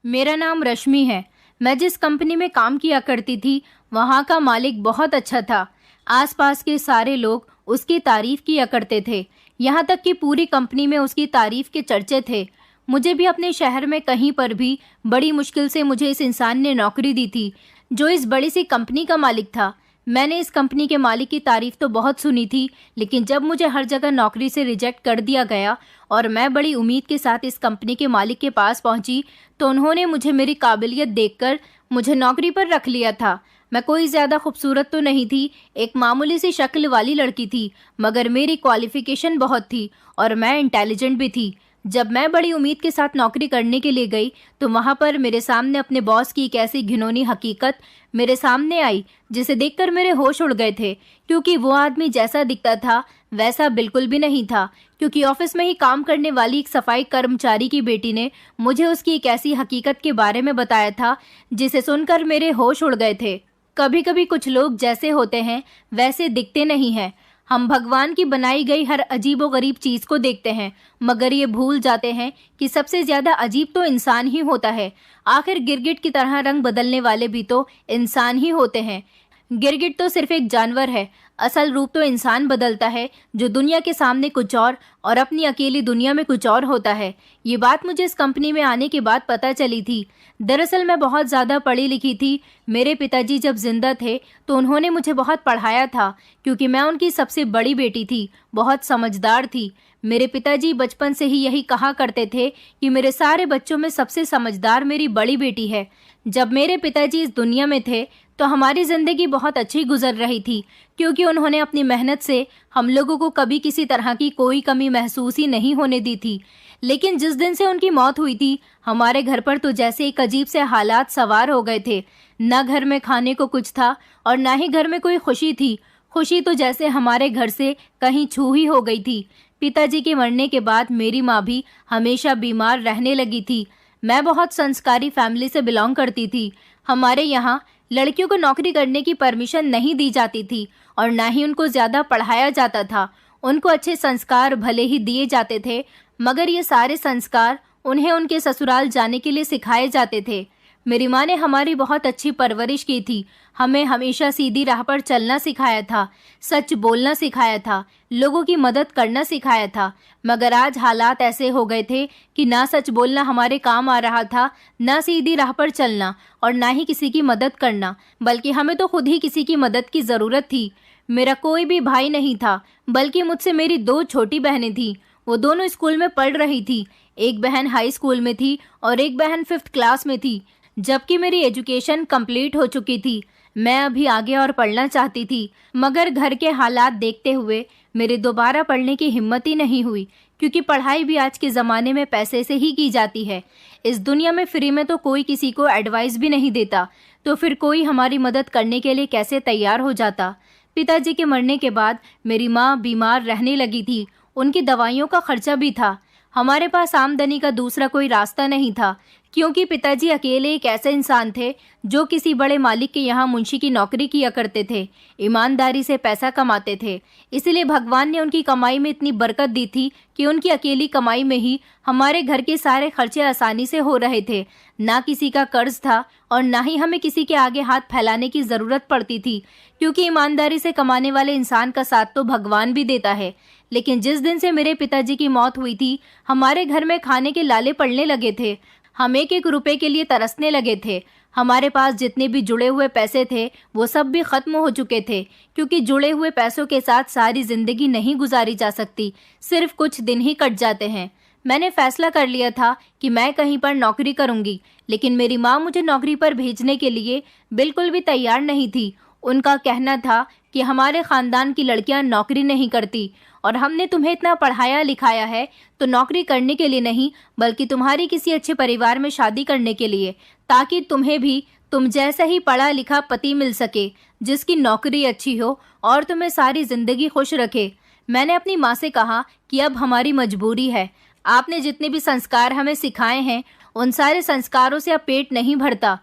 मेरा नाम रश्मि है। मैं जिस कंपनी में काम किया करती थी वहाँ का मालिक बहुत अच्छा था। आसपास के सारे लोग उसकी तारीफ किया करते थे। यहाँ तक कि पूरी कंपनी में उसकी तारीफ के चर्चे थे। मुझे भी अपने शहर में कहीं पर भी बड़ी मुश्किल से मुझे इस इंसान ने नौकरी दी थी जो इस बड़ी सी कंपनी का मालिक था। मैंने इस कंपनी के मालिक की तारीफ तो बहुत सुनी थी, लेकिन जब मुझे हर जगह नौकरी से रिजेक्ट कर दिया गया और मैं बड़ी उम्मीद के साथ इस कंपनी के मालिक के पास पहुंची, तो उन्होंने मुझे मेरी काबिलियत देखकर मुझे नौकरी पर रख लिया था। मैं कोई ज़्यादा खूबसूरत तो नहीं थी, एक मामूली सी शक्ल वाली लड़की थी, मगर मेरी क्वालिफिकेशन बहुत थी और मैं इंटेलिजेंट भी थी। जब मैं बड़ी उम्मीद के साथ नौकरी करने के लिए गई तो वहाँ पर मेरे सामने अपने बॉस की एक ऐसी घिनौनी हकीकत मेरे सामने आई जिसे देखकर मेरे होश उड़ गए थे, क्योंकि वो आदमी जैसा दिखता था वैसा बिल्कुल भी नहीं था। क्योंकि ऑफिस में ही काम करने वाली एक सफाई कर्मचारी की बेटी ने मुझे उसकी एक ऐसी हकीकत के बारे में बताया था जिसे सुनकर मेरे होश उड़ गए थे। कभी कभी कुछ लोग जैसे होते हैं वैसे दिखते नहीं हैं। हम भगवान की बनाई गई हर अजीबो गरीब चीज को देखते हैं, मगर ये भूल जाते हैं कि सबसे ज्यादा अजीब तो इंसान ही होता है। आखिर गिरगिट की तरह रंग बदलने वाले भी तो इंसान ही होते हैं। गिरगिट तो सिर्फ एक जानवर है, असल रूप तो इंसान बदलता है, जो दुनिया के सामने कुछ और अपनी अकेली दुनिया में कुछ और होता है। ये बात मुझे इस कंपनी में आने के बाद पता चली थी। दरअसल मैं बहुत ज़्यादा पढ़ी लिखी थी। मेरे पिताजी जब जिंदा थे तो उन्होंने मुझे बहुत पढ़ाया था, क्योंकि मैं उनकी सबसे बड़ी बेटी थी, बहुत समझदार थी। मेरे पिताजी बचपन से ही यही कहा करते थे कि मेरे सारे बच्चों में सबसे समझदार मेरी बड़ी बेटी है। जब मेरे पिताजी इस दुनिया में थे तो हमारी ज़िंदगी बहुत अच्छी गुजर रही थी, क्योंकि उन्होंने अपनी मेहनत से हम लोगों को कभी किसी तरह की कोई कमी महसूस ही नहीं होने दी थी। लेकिन जिस दिन से उनकी मौत हुई थी, हमारे घर पर तो जैसे एक अजीब से हालात सवार हो गए थे। न घर में खाने को कुछ था और ना ही घर में कोई खुशी थी। खुशी तो जैसे हमारे घर से कहीं छू ही हो गई थी। पिताजी के मरने के बाद मेरी माँ भी हमेशा बीमार रहने लगी थी। मैं बहुत संस्कारी फैमिली से बिलोंग करती थी। हमारे यहाँ लड़कियों को नौकरी करने की परमिशन नहीं दी जाती थी और ना ही उनको ज़्यादा पढ़ाया जाता था। उनको अच्छे संस्कार भले ही दिए जाते थे, मगर ये सारे संस्कार उन्हें उनके ससुराल जाने के लिए सिखाए जाते थे। मेरी माँ ने हमारी बहुत अच्छी परवरिश की थी। हमें हमेशा सीधी राह पर चलना सिखाया था, सच बोलना सिखाया था, लोगों की मदद करना सिखाया था। मगर आज हालात ऐसे हो गए थे कि ना सच बोलना हमारे काम आ रहा था, ना सीधी राह पर चलना और ना ही किसी की मदद करना, बल्कि हमें तो खुद ही किसी की मदद की ज़रूरत थी। मेरा कोई भी भाई नहीं था, बल्कि मुझसे मेरी 2 छोटी बहनें थीं। वो दोनों स्कूल में पढ़ रही थी। एक बहन हाई स्कूल में थी और एक बहन 5th क्लास में थी, जबकि मेरी एजुकेशन कंप्लीट हो चुकी थी। मैं अभी आगे और पढ़ना चाहती थी, मगर घर के हालात देखते हुए मेरे दोबारा पढ़ने की हिम्मत ही नहीं हुई, क्योंकि पढ़ाई भी आज के ज़माने में पैसे से ही की जाती है। इस दुनिया में फ्री में तो कोई किसी को एडवाइस भी नहीं देता, तो फिर कोई हमारी मदद करने के लिए कैसे तैयार हो जाता। पिताजी के मरने के बाद मेरी माँ बीमार रहने लगी थी। उनकी दवाइयों का खर्चा भी था। हमारे पास आमदनी का दूसरा कोई रास्ता नहीं था, क्योंकि पिताजी अकेले एक ऐसे इंसान थे जो किसी बड़े मालिक के यहाँ मुंशी की नौकरी किया करते थे, ईमानदारी से पैसा कमाते थे। इसलिए भगवान ने उनकी कमाई में इतनी बरकत दी थी कि उनकी अकेली कमाई में ही हमारे घर के सारे खर्चे आसानी से हो रहे थे। ना किसी का कर्ज था और ना ही हमें किसी के आगे हाथ फैलाने की ज़रूरत पड़ती थी, क्योंकि ईमानदारी से कमाने वाले इंसान का साथ तो भगवान भी देता है। लेकिन जिस दिन से मेरे पिताजी की मौत हुई थी, हमारे घर में खाने के लाले पड़ने लगे थे। हम एक एक रुपए के लिए तरसने लगे थे। हमारे पास जितने भी जुड़े हुए पैसे थे वो सब भी खत्म हो चुके थे, क्योंकि जुड़े हुए पैसों के साथ सारी जिंदगी नहीं गुजारी जा सकती, सिर्फ कुछ दिन ही कट जाते हैं। मैंने फैसला कर लिया था कि मैं कहीं पर नौकरी करूंगी, लेकिन मेरी माँ मुझे नौकरी पर भेजने के लिए बिल्कुल भी तैयार नहीं थी। उनका कहना था कि हमारे खानदान की लड़कियां नौकरी नहीं करती और हमने तुम्हें इतना पढ़ाया लिखाया है तो नौकरी करने के लिए नहीं, बल्कि तुम्हारी किसी अच्छे परिवार में शादी करने के लिए, ताकि तुम्हें भी तुम जैसा ही पढ़ा लिखा पति मिल सके, जिसकी नौकरी अच्छी हो और तुम्हें सारी जिंदगी खुश रखे। मैंने अपनी माँ से कहा कि अब हमारी मजबूरी है। आपने जितने भी संस्कार हमें सिखाए हैं उन सारे संस्कारों से अब पेट नहीं भरता।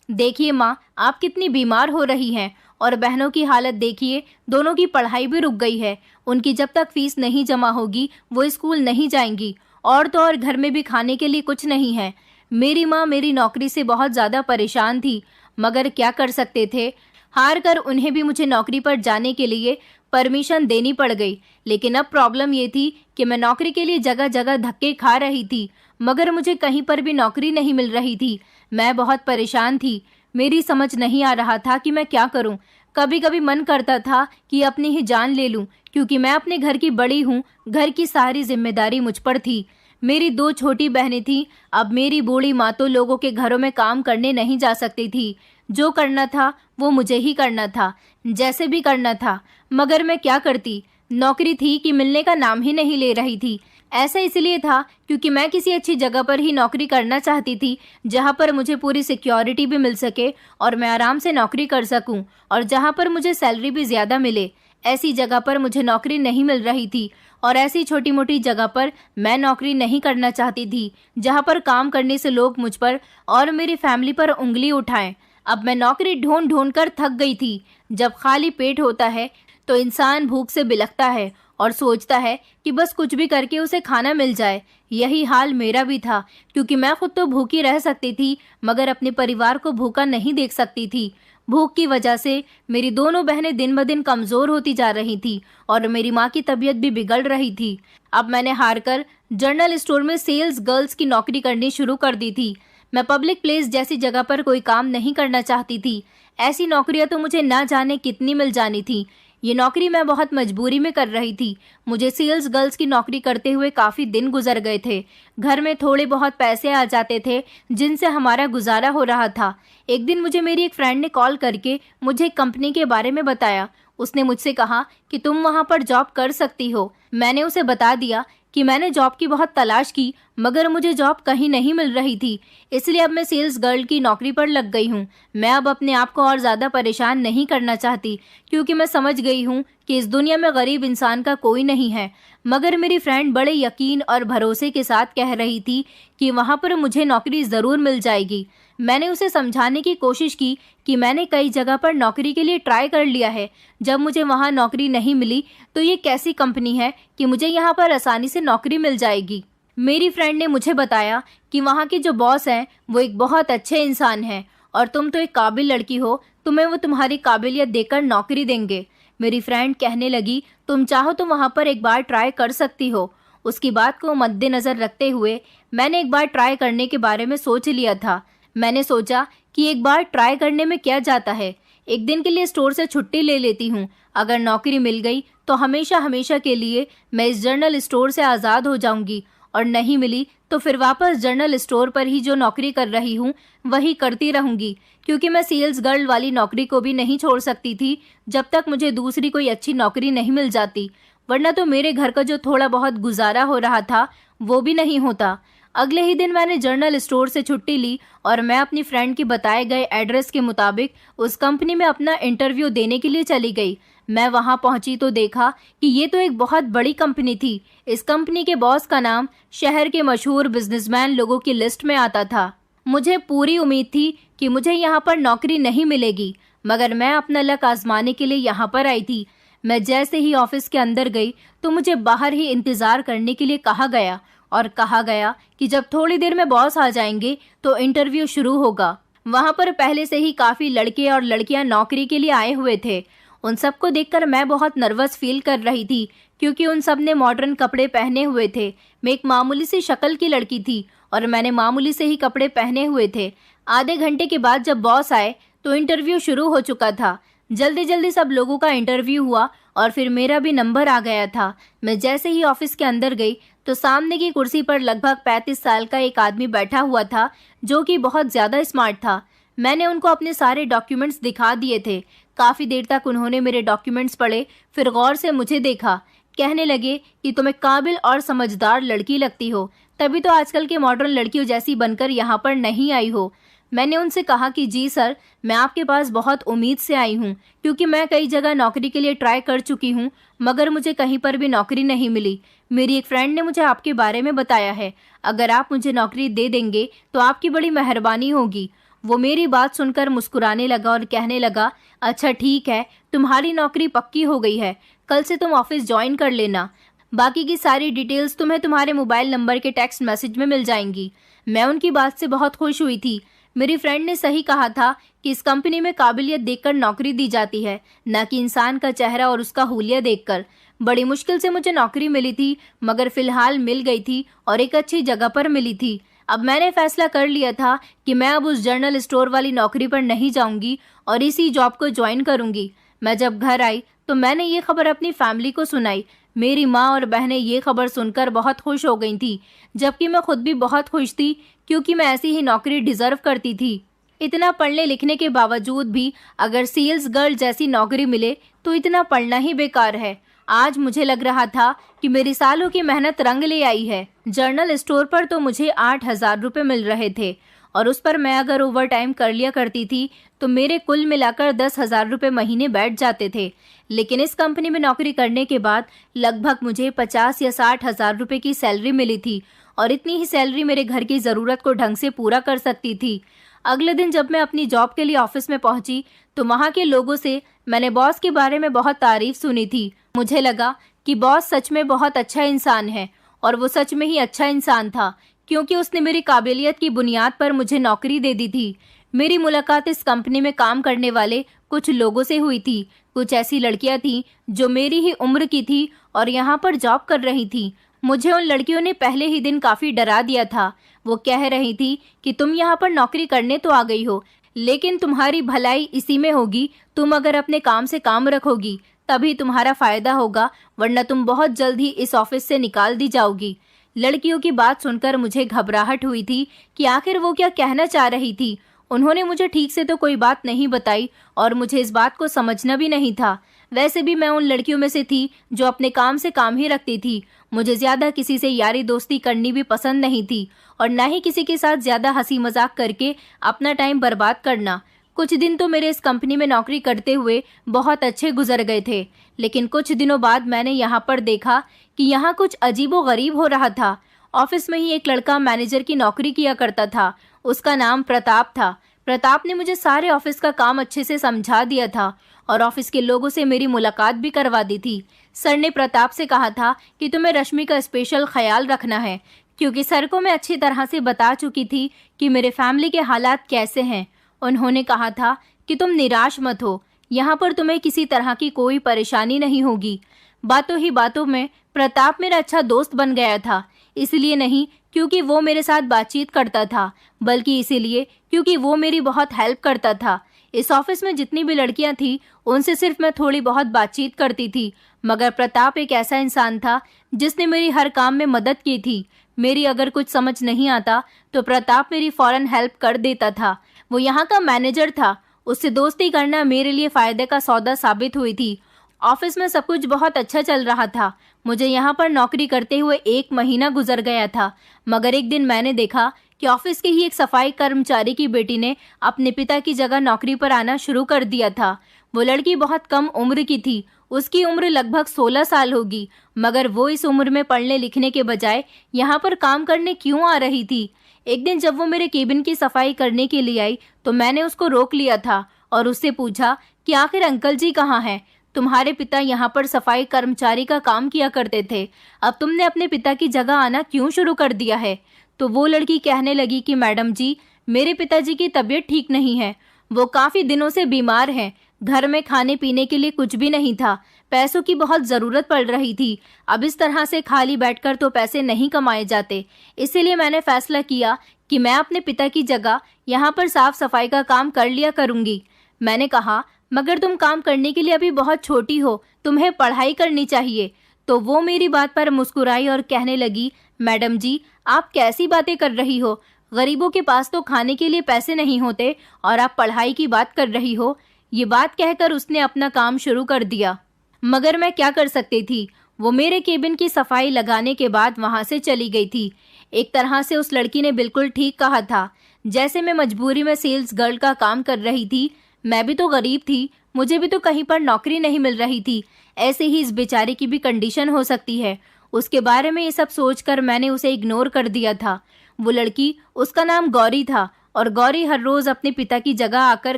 देखिए माँ, आप कितनी बीमार हो रही हैं और बहनों की हालत देखिए, दोनों की पढ़ाई भी रुक गई है। उनकी जब तक फीस नहीं जमा होगी वो स्कूल नहीं जाएंगी, और तो और घर में भी खाने के लिए कुछ नहीं है। मेरी माँ मेरी नौकरी से बहुत ज़्यादा परेशान थी, मगर क्या कर सकते थे, हार कर उन्हें भी मुझे नौकरी पर जाने के लिए परमिशन देनी पड़ गई। लेकिन अब प्रॉब्लम ये थी कि मैं नौकरी के लिए जगह जगह धक्के खा रही थी, मगर मुझे कहीं पर भी नौकरी नहीं मिल रही थी। मैं बहुत परेशान थी। मेरी समझ नहीं आ रहा था कि मैं क्या करूं। कभी कभी मन करता था कि अपनी ही जान ले लूं, क्योंकि मैं अपने घर की बड़ी हूं, घर की सारी जिम्मेदारी मुझ पर थी। मेरी 2 छोटी बहनें थीं। अब मेरी बूढ़ी माँ तो लोगों के घरों में काम करने नहीं जा सकती थी। जो करना था वो मुझे ही करना था, जैसे भी करना था। मगर मैं क्या करती, नौकरी थी कि मिलने का नाम ही नहीं ले रही थी। ऐसा इसलिए था क्योंकि मैं किसी अच्छी जगह पर ही नौकरी करना चाहती थी, जहां पर मुझे पूरी सिक्योरिटी भी मिल सके और मैं आराम से नौकरी कर सकूं, और जहां पर मुझे सैलरी भी ज़्यादा मिले। ऐसी जगह पर मुझे नौकरी नहीं मिल रही थी, और ऐसी छोटी मोटी जगह पर मैं नौकरी नहीं करना चाहती थी, जहां पर काम करने से लोग मुझ पर और मेरी फैमिली पर उंगली उठाएं। अब मैं नौकरी ढूंढ ढूंढ कर थक गई थी। जब खाली पेट होता है तो इंसान भूख से बिलखता है और सोचता है कि बस कुछ भी करके उसे खाना मिल जाए। यही हाल मेरा भी था, क्योंकि मैं खुद तो भूखी रह सकती थी, मगर अपने परिवार को भूखा नहीं देख सकती थी। भूख की वजह से मेरी दोनों बहनें दिन ब दिन कमज़ोर होती जा रही थी और मेरी माँ की तबीयत भी बिगड़ रही थी। अब मैंने हार कर जनरल स्टोर में सेल्स गर्ल्स की नौकरी करनी शुरू कर दी थी। मैं पब्लिक प्लेस जैसी जगह पर कोई काम नहीं करना चाहती थी। ऐसी नौकरियां तो मुझे ना जाने कितनी मिल जानी थी। ये नौकरी मैं बहुत मजबूरी में कर रही थी। मुझे सेल्स गर्ल्स की नौकरी करते हुए काफ़ी दिन गुजर गए थे। घर में थोड़े बहुत पैसे आ जाते थे, जिनसे हमारा गुजारा हो रहा था। एक दिन मुझे मेरी एक फ्रेंड ने कॉल करके मुझे एक कंपनी के बारे में बताया। उसने मुझसे कहा कि तुम वहाँ पर जॉब कर सकती हो। मैंने उसे बता दिया कि मैंने जॉब की बहुत तलाश की, मगर मुझे जॉब कहीं नहीं मिल रही थी, इसलिए अब मैं सेल्स गर्ल की नौकरी पर लग गई हूँ। मैं अब अपने आप को और ज़्यादा परेशान नहीं करना चाहती, क्योंकि मैं समझ गई हूँ कि इस दुनिया में गरीब इंसान का कोई नहीं है। मगर मेरी फ्रेंड बड़े यकीन और भरोसे के साथ कह रही थी कि वहाँ पर मुझे नौकरी ज़रूर मिल जाएगी। मैंने उसे समझाने की कोशिश की कि मैंने कई जगह पर नौकरी के लिए ट्राई कर लिया है। जब मुझे वहाँ नौकरी नहीं मिली तो ये कैसी कंपनी है कि मुझे यहाँ पर आसानी से नौकरी मिल जाएगी। मेरी फ्रेंड ने मुझे बताया कि वहाँ के जो बॉस हैं वो एक बहुत अच्छे इंसान हैं, और तुम तो एक काबिल लड़की हो, तुम्हें वो तुम्हारी काबिलियत देखकर नौकरी देंगे। मेरी फ्रेंड कहने लगी, तुम चाहो तो वहाँ पर एक बार ट्राई कर सकती हो। उसकी बात को मद्देनज़र रखते हुए मैंने एक बार ट्राई करने के बारे में सोच लिया था। मैंने सोचा कि एक बार ट्राई करने में क्या जाता है, एक दिन के लिए स्टोर से छुट्टी ले लेती हूँ। अगर नौकरी मिल गई तो हमेशा हमेशा के लिए मैं इस जनरल स्टोर से आज़ाद हो जाऊंगी, और नहीं मिली तो फिर वापस जनरल स्टोर पर ही जो नौकरी कर रही हूँ वही करती रहूंगी, क्योंकि मैं सेल्स गर्ल वाली नौकरी को भी नहीं छोड़ सकती थी जब तक मुझे दूसरी कोई अच्छी नौकरी नहीं मिल जाती, वरना तो मेरे घर का जो थोड़ा बहुत गुजारा हो रहा था वो भी नहीं होता। अगले ही दिन मैंने जनरल स्टोर से छुट्टी ली और मैं अपनी फ्रेंड के बताए गए एड्रेस के मुताबिक उस कंपनी में अपना इंटरव्यू देने के लिए चली गई। मैं वहां पहुंची तो देखा कि ये तो एक बहुत बड़ी कंपनी थी। इस कंपनी के बॉस का नाम शहर के मशहूर बिजनेसमैन लोगों की लिस्ट में आता था। मुझे पूरी उम्मीद थी कि मुझे यहाँ पर नौकरी नहीं मिलेगी, मगर मैं अपना लक आजमाने के लिए यहाँ पर आई थी। मैं जैसे ही ऑफिस के अंदर गई तो मुझे बाहर ही इंतज़ार करने के लिए कहा गया, और कहा गया कि जब थोड़ी देर में बॉस आ जाएंगे तो इंटरव्यू शुरू होगा। वहाँ पर पहले से ही काफ़ी लड़के और लड़कियाँ नौकरी के लिए आए हुए थे। उन सबको देखकर मैं बहुत नर्वस फील कर रही थी, क्योंकि उन सब ने मॉडर्न कपड़े पहने हुए थे। मैं एक मामूली सी शक्ल की लड़की थी और मैंने मामूली से ही कपड़े पहने हुए थे। आधे घंटे के बाद जब बॉस आए तो इंटरव्यू शुरू हो चुका था। जल्दी जल्दी सब लोगों का इंटरव्यू हुआ और फिर मेरा भी नंबर आ गया था। मैं जैसे ही ऑफिस के अंदर गई तो सामने की कुर्सी पर लगभग 35 साल का एक आदमी बैठा हुआ था, जो कि बहुत ज़्यादा स्मार्ट था। मैंने उनको अपने सारे डॉक्यूमेंट्स दिखा दिए थे। काफ़ी देर तक उन्होंने मेरे डॉक्यूमेंट्स पढ़े, फिर गौर से मुझे देखा। कहने लगे कि तुम एक काबिल और समझदार लड़की लगती हो, तभी तो आजकल के मॉडर्न लड़कियों जैसी बनकर यहाँ पर नहीं आई हो। मैंने उनसे कहा कि जी सर, मैं आपके पास बहुत उम्मीद से आई हूँ, क्योंकि मैं कई जगह नौकरी के लिए ट्राई कर चुकी हूँ, मगर मुझे कहीं पर भी नौकरी नहीं मिली। मेरी एक फ्रेंड ने मुझे आपके बारे में बताया है। अगर आप मुझे नौकरी दे देंगे तो आपकी बड़ी मेहरबानी होगी। वो मेरी बात सुनकर मुस्कुराने लगा और कहने लगा, अच्छा ठीक है, तुम्हारी नौकरी पक्की हो गई है, कल से तुम ऑफिस ज्वाइन कर लेना। बाकी की सारी डिटेल्स तुम्हें तुम्हारे मोबाइल नंबर के टेक्स्ट मैसेज में मिल जाएंगी। मैं उनकी बात से बहुत खुश हुई थी। मेरी फ्रेंड ने सही कहा था कि इस कंपनी में काबिलियत देखकर नौकरी दी जाती है, न कि इंसान का चेहरा और उसका हुलिया देखकर। बड़ी मुश्किल से मुझे नौकरी मिली थी, मगर फिलहाल मिल गई थी और एक अच्छी जगह पर मिली थी। अब मैंने फैसला कर लिया था कि मैं अब उस जनरल स्टोर वाली नौकरी पर नहीं जाऊंगी और इसी जॉब को ज्वाइन करूंगी। मैं जब घर आई तो मैंने ये खबर अपनी फैमिली को सुनाई। मेरी माँ और बहनें ये खबर सुनकर बहुत खुश हो गई थी, जबकि मैं खुद भी बहुत खुश थी, क्योंकि मैं ऐसी ही नौकरी डिजर्व करती थी। इतना पढ़ने लिखने के बावजूद भी अगर सेल्स गर्ल जैसी नौकरी मिले तो इतना पढ़ना ही बेकार है। आज मुझे लग रहा था कि मेरी सालों की मेहनत रंग ले आई है। जनरल स्टोर पर तो मुझे 8,000 रुपये मिल रहे थे और उस पर मैं अगर ओवर टाइम कर लिया करती थी तो मेरे कुल मिलाकर 10,000 रुपये महीने बैठ जाते थे। लेकिन इस कंपनी में नौकरी करने के बाद लगभग मुझे 50 या 60,000 रुपये की सैलरी मिली थी और इतनी ही सैलरी मेरे घर की ज़रूरत को ढंग से पूरा कर सकती थी। अगले दिन जब मैं अपनी जॉब के लिए ऑफिस में पहुंची तो वहां के लोगों से मैंने बॉस के बारे में बहुत तारीफ सुनी थी। मुझे लगा कि बॉस सच में बहुत अच्छा इंसान है, और वो सच में ही अच्छा इंसान था, क्योंकि उसने मेरी काबिलियत की बुनियाद पर मुझे नौकरी दे दी थी। मेरी मुलाकात इस कंपनी में काम करने वाले कुछ लोगों से हुई थी। कुछ ऐसी लड़कियां थीं जो मेरी ही उम्र की थी और यहाँ पर जॉब कर रही थीं। मुझे उन लड़कियों ने पहले ही दिन काफ़ी डरा दिया था। वो कह रही थी कि तुम यहाँ पर नौकरी करने तो आ गई हो, लेकिन तुम्हारी भलाई इसी में होगी, तुम अगर अपने काम से काम रखोगी तभी तुम्हारा फायदा होगा, वरना तुम बहुत जल्द ही इस ऑफिस से निकाल दी जाओगी। लड़कियों की बात सुनकर मुझे घबराहट हुई थी कि आखिर वो क्या कहना चाह रही थी। उन्होंने मुझे ठीक से तो कोई बात नहीं बताई और मुझे इस बात को समझना भी नहीं था। वैसे भी मैं उन लड़कियों में से थी जो अपने काम से काम ही रखती थी। मुझे ज्यादा किसी से यारी दोस्ती करनी भी पसंद नहीं थी और न ही किसी के साथ ज्यादा हंसी मजाक करके अपना टाइम बर्बाद करना। कुछ दिन तो मेरे इस कंपनी में नौकरी करते हुए बहुत अच्छे गुजर गए थे, लेकिन कुछ दिनों बाद मैंने यहाँ पर देखा कि यहाँ कुछ अजीबोगरीब हो रहा था। ऑफिस में ही एक लड़का मैनेजर की नौकरी किया करता था। उसका नाम प्रताप था। प्रताप ने मुझे सारे ऑफिस का काम अच्छे से समझा दिया था और ऑफिस के लोगों से मेरी मुलाकात भी करवा दी थी। सर ने प्रताप से कहा था कि तुम्हें रश्मि का स्पेशल ख्याल रखना है, क्योंकि सर को मैं अच्छी तरह से बता चुकी थी कि मेरे फैमिली के हालात कैसे हैं। उन्होंने कहा था कि तुम निराश मत हो, यहाँ पर तुम्हें किसी तरह की कोई परेशानी नहीं होगी। बातों ही बातों में प्रताप मेरा अच्छा दोस्त बन गया था। इसलिए नहीं क्योंकि वो मेरे साथ बातचीत करता था, बल्कि इसीलिए क्योंकि वो मेरी बहुत हेल्प करता था। इस ऑफिस में जितनी भी लड़कियां थी उनसे सिर्फ मैं थोड़ी बहुत बातचीत करती थी, मगर प्रताप एक ऐसा इंसान था जिसने मेरी हर काम में मदद की थी। मेरी अगर कुछ समझ नहीं आता तो प्रताप मेरी फौरन हेल्प कर देता था। वो यहाँ का मैनेजर था। उससे दोस्ती करना मेरे लिए फायदे का सौदा साबित हुई थी। ऑफिस में सब कुछ बहुत अच्छा चल रहा था। मुझे यहाँ पर नौकरी करते हुए 1 महीना गुजर गया था, मगर एक दिन मैंने देखा कि ऑफिस के ही एक सफाई कर्मचारी की बेटी ने अपने पिता की जगह नौकरी पर आना शुरू कर दिया था। वो लड़की बहुत कम उम्र की थी। उसकी उम्र लगभग 16 साल होगी, मगर वो इस उम्र में पढ़ने लिखने के बजाय यहाँ पर काम करने क्यों आ रही थी। एक दिन जब वो मेरे केबिन की सफाई करने के लिए आई तो मैंने उसको रोक लिया था और उससे पूछा कि आखिर अंकल जी कहाँ हैं? तुम्हारे पिता यहाँ पर सफाई कर्मचारी का काम किया करते थे, अब तुमने अपने पिता की जगह आना क्यों शुरू कर दिया है? तो वो लड़की कहने लगी कि मैडम जी, मेरे पिताजी की तबीयत ठीक नहीं है, वो काफ़ी दिनों से बीमार हैं, घर में खाने पीने के लिए कुछ भी नहीं था, पैसों की बहुत ज़रूरत पड़ रही थी। अब इस तरह से खाली बैठकर तो पैसे नहीं कमाए जाते, इसीलिए मैंने फैसला किया कि मैं अपने पिता की जगह यहाँ पर साफ सफाई का काम कर लिया करूँगी। मैंने कहा, मगर तुम काम करने के लिए अभी बहुत छोटी हो, तुम्हें पढ़ाई करनी चाहिए। तो वो मेरी बात पर मुस्कुराई और कहने लगी, मैडम जी, आप कैसी बातें कर रही हो? गरीबों के पास तो खाने के लिए पैसे नहीं होते और आप पढ़ाई की बात कर रही हो। ये बात कहकर उसने अपना काम शुरू कर दिया, मगर मैं क्या कर सकती थी? वो मेरे केबिन की सफाई लगाने के बाद वहां से चली गई थी। एक तरह से उस लड़की ने बिल्कुल ठीक कहा था। जैसे मैं मजबूरी में सेल्स गर्ल का काम कर रही थी, मैं भी तो गरीब थी, मुझे भी तो कहीं पर नौकरी नहीं मिल रही थी। ऐसे ही इस बेचारे की भी कंडीशन हो सकती है। उसके बारे में ये सब सोचकर मैंने उसे इग्नोर कर दिया था। वो लड़की, उसका नाम गौरी था और गौरी हर रोज अपने पिता की जगह आकर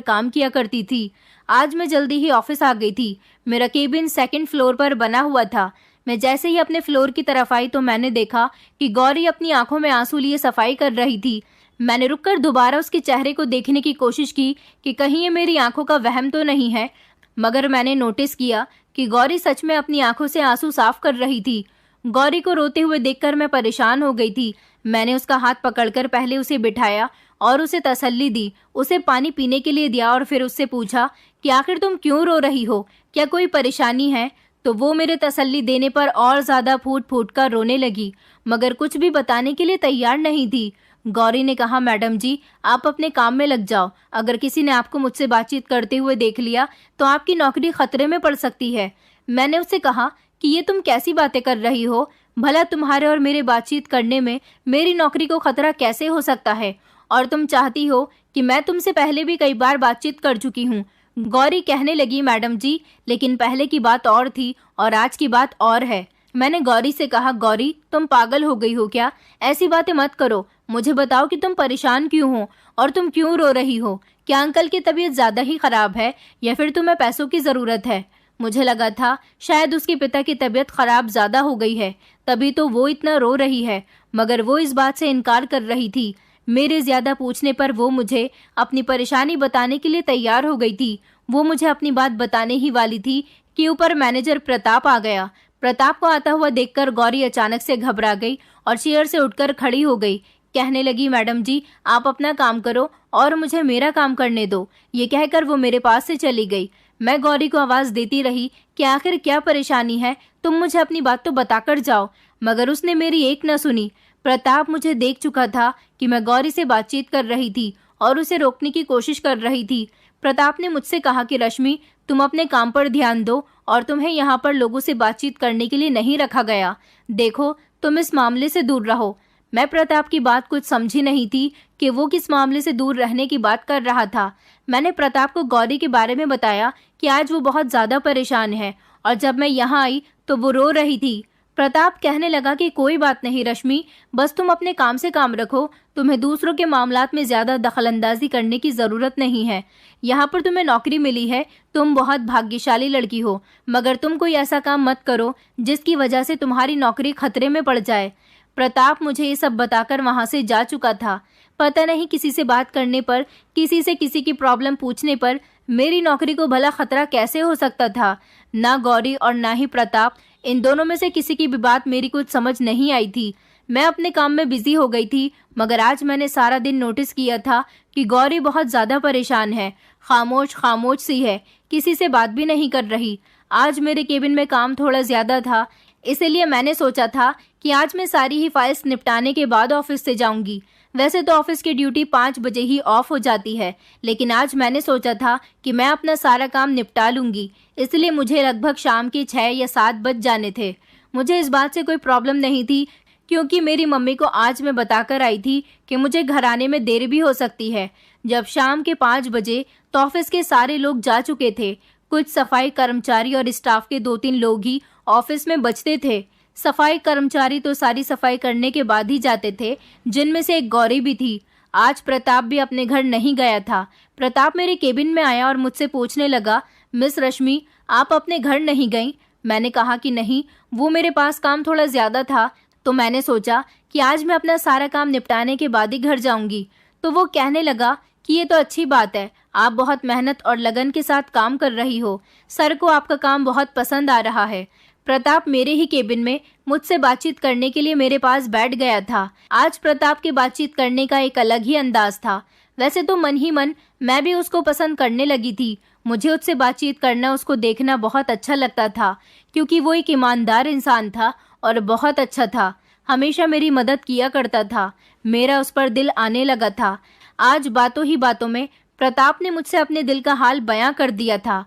काम किया करती थी। आज मैं जल्दी ही ऑफिस आ गई थी। मेरा केबिन 2nd फ्लोर पर बना हुआ था। मैं जैसे ही अपने फ्लोर की तरफ आई तो मैंने देखा कि गौरी अपनी आंखों में आंसू लिए सफाई कर रही थी। मैंने रुककर दोबारा उसके चेहरे को देखने की कोशिश की कि कहीं ये मेरी आंखों का वहम तो नहीं है, मगर मैंने नोटिस किया कि गौरी सच में अपनी आंखों से आंसू साफ कर रही थी। गौरी को रोते हुए देखकर मैं परेशान हो गई थी। मैंने उसका हाथ पकड़कर पहले उसे बिठाया और उसे तसल्ली दी, उसे पानी पीने के लिए दिया और फिर उससे पूछा कि आखिर तुम क्यों रो रही हो, क्या कोई परेशानी है? तो वो मेरे तसल्ली देने पर और ज्यादा फूट फूट कर रोने लगी, मगर कुछ भी बताने के लिए तैयार नहीं थी। गौरी ने कहा, मैडम जी आप अपने काम में लग जाओ, अगर किसी ने आपको मुझसे बातचीत करते हुए देख लिया तो आपकी नौकरी खतरे में पड़ सकती है। मैंने उससे कहा कि ये तुम कैसी बातें कर रही हो, भला तुम्हारे और मेरे बातचीत करने में मेरी नौकरी को खतरा कैसे हो सकता है? और तुम चाहती हो कि मैं तुमसे पहले भी कई बार बातचीत कर चुकी हूँ। गौरी कहने लगी, मैडम जी लेकिन पहले की बात और थी और आज की बात और है। मैंने गौरी से कहा, गौरी तुम पागल हो गई हो क्या? ऐसी बातें मत करो, मुझे बताओ कि तुम परेशान क्यों हो और तुम क्यों रो रही हो? क्या अंकल की तबीयत ज्यादा ही खराब है या फिर तुम्हें पैसों की जरूरत है? मुझे लगा था शायद उसके पिता की तबीयत खराब ज्यादा हो गई है, तभी तो वो इतना रो रही है, मगर वो इस बात से इनकार कर रही थी। मेरे ज्यादा पूछने पर वो मुझे अपनी परेशानी बताने के लिए तैयार हो गई थी। वो मुझे अपनी बात बताने ही वाली थी कि ऊपर मैनेजर प्रताप आ गया। प्रताप को आता हुआ देखकर गौरी अचानक से घबरा गई और चेयर से उठकर खड़ी हो गई। कहने लगी, मैडम जी आप अपना काम करो और मुझे मेरा काम करने दो। ये कहकर वो मेरे पास से चली गई। मैं गौरी को आवाज देती रही कि आखिर क्या परेशानी है, तुम मुझे अपनी बात तो बताकर जाओ, मगर उसने मेरी एक न सुनी। प्रताप मुझे देख चुका था कि मैं गौरी से बातचीत कर रही थी और उसे रोकने की कोशिश कर रही थी। प्रताप ने मुझसे कहा कि रश्मि तुम अपने काम पर ध्यान दो और तुम्हें यहाँ पर लोगों से बातचीत करने के लिए नहीं रखा गया। देखो तुम इस मामले से दूर रहो। मैं प्रताप की बात कुछ समझी नहीं थी कि वो किस मामले से दूर रहने की बात कर रहा था। मैंने प्रताप को गौरी के बारे में बताया कि आज वो बहुत ज्यादा परेशान है और जब मैं यहाँ आई तो वो रो रही थी। प्रताप कहने लगा कि कोई बात नहीं रश्मि, बस तुम अपने काम से काम रखो, तुम्हें दूसरों के मामलात में ज्यादा दखलंदाजी करने की जरूरत नहीं है। यहाँ पर तुम्हें नौकरी मिली है, तुम बहुत भाग्यशाली लड़की हो, मगर तुम कोई ऐसा काम मत करो जिसकी वजह से तुम्हारी नौकरी खतरे में पड़ जाए। प्रताप मुझे ये सब बताकर वहां से जा चुका था। पता नहीं किसी से बात करने पर, किसी से किसी की प्रॉब्लम पूछने पर मेरी नौकरी को भला खतरा कैसे हो सकता था। ना गौरी और ना ही प्रताप, इन दोनों में से किसी की भी बात मेरी कुछ समझ नहीं आई थी। मैं अपने काम में बिजी हो गई थी, मगर आज मैंने सारा दिन नोटिस किया था कि गौरी बहुत ज्यादा परेशान है, खामोश खामोश सी है, किसी से बात भी नहीं कर रही। आज मेरे केबिन में काम थोड़ा ज्यादा था, इसीलिए मैंने सोचा था कि आज मैं सारी ही फाइल्स निपटाने के बाद ऑफिस से जाऊंगी। वैसे तो ऑफिस की ड्यूटी 5 बजे ही ऑफ हो जाती है, लेकिन आज मैंने सोचा था कि मैं अपना सारा काम निपटा लूंगी, इसलिए मुझे लगभग शाम के 6 या 7 बज जाने थे। मुझे इस बात से कोई प्रॉब्लम नहीं थी, क्योंकि मेरी मम्मी को आज मैं बताकर आई थी कि मुझे घर आने में देर भी हो सकती है। जब शाम के 5 बजे तो ऑफिस के सारे लोग जा चुके थे। कुछ सफाई कर्मचारी और स्टाफ के 2-3 लोग ही ऑफिस में बचते थे। सफाई कर्मचारी तो सारी सफाई करने के बाद ही जाते थे, जिनमें से एक गौरी भी थी। आज प्रताप भी अपने घर नहीं गया था। प्रताप मेरे केबिन में आया और मुझसे पूछने लगा, मिस रश्मि आप अपने घर नहीं गईं? मैंने कहा कि नहीं, वो मेरे पास काम थोड़ा ज्यादा था, तो मैंने सोचा कि आज मैं अपना सारा काम निपटाने के बाद ही घर जाऊंगी। तो वो कहने लगा कि ये तो अच्छी बात है, आप बहुत मेहनत और लगन के साथ काम कर रही हो, सर को आपका काम बहुत पसंद आ रहा है। प्रताप मेरे ही केबिन में मुझसे बातचीत करने के लिए मेरे पास बैठ गया था। आज प्रताप के बातचीत करने का एक अलग ही अंदाज था। वैसे तो मन ही मन मैं भी उसको पसंद करने लगी थी। मुझे उससे बातचीत करना, उसको देखना बहुत अच्छा लगता था, क्योंकि वो एक ईमानदार इंसान था और बहुत अच्छा था। हमेशा मेरी मदद किया करता था। मेरा उस पर दिल आने लगा था। आज बातों ही बातों में प्रताप ने मुझसे अपने दिल का हाल बयां कर दिया था।